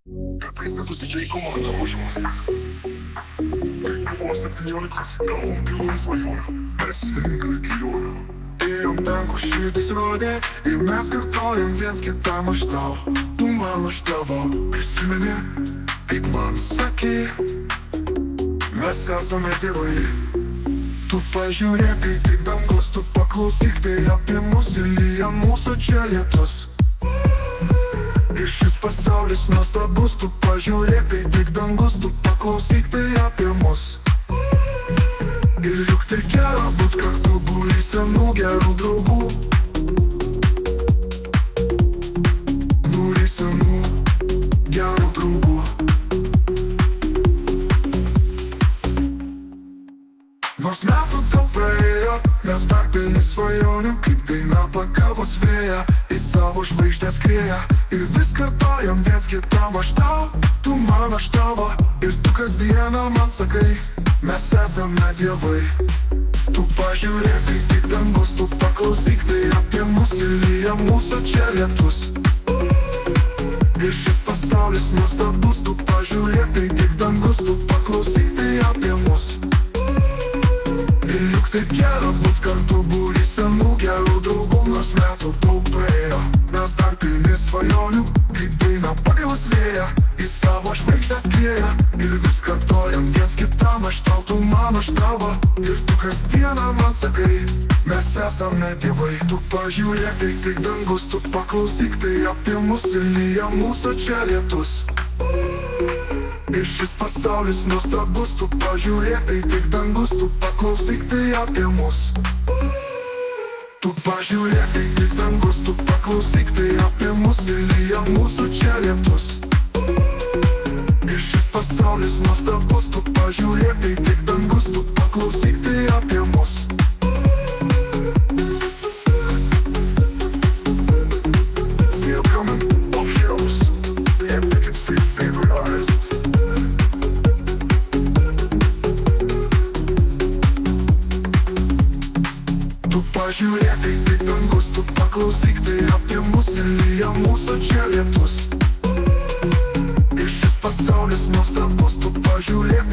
Prisimenu didžiai komandą ruošimus. Kaip buvo 17, gavom pilną svajonę. Mes ilgai kelionę. Ėjom ten, kur širdis rodė, ir mes kartojom viens kitam aš tau. Tu man aš tavo. Prisimeni, kaip man sakė, mes esame tėvai. Tu pažiūrėk, kai tik dangus, tu paklausyk, tai apie mus ir lyja mūsų čia lietus. Ir šis pasaulis nuostabus, tu pažiūrėk, tai tik dangus, tu paklausyk, tai apie mus. Ir juk tai gera būt kartu, būri senų gerų draugų. Būri senų gerų draugų. Nors metų daug praėjo, mes dar pilni svajonių, kaip daina pakavos vėją, į savo žvaigždę skrieja. Ir vis kartojam viens kitam aš tau, tu man aš tavo. Ir tu kasdieną man sakai, mes esame dievai. Tu pažiūrėk, tai tik dangus, tu paklausyk, tai apie mus ir lyja mūsų čia lietus. Ir šis pasaulis nuostabus, tu pažiūrėk, tai tik dangus, tu paklausyk, tai apie mus. Ir juk taip gera būt kartu, būri senų gerų draugų. Nors metų daug praėjo, mes dar pilni svajonių, kaip daina pakavos vėją, į savo žvaigždę skrieja. Ir vis kartojam viens kitam aš tau, tu man aš tavo. Ir tu kasdieną man sakai, mes esame tėvai. Tu pažiūrėk, tai tik dangus, tu paklausyk, tai apie mus ir lyja mūsų čia lietus. Ir šis pasaulis nuostabus, tu pažiūrėk, tai tik dangus, tu paklausyk, tai apie mus. Tu pažiūrėk, tai tik dangus, tu paklausyk, tai apie mus ir lyja mūsų čia lietus. Ir šis pasaulis nuostabus, tu pažiūrėk, tai tik dangus, tu paklausyk, tai apie mus. See you coming, off shows. They have tickets for your favorite artists. Tu pažiūrėk, tai tik dangus, tu paklausyk, tai apie mus ir lyja mūsų čia lietus. Ir šis pasaulis nuostabus, tu pažiūrėk,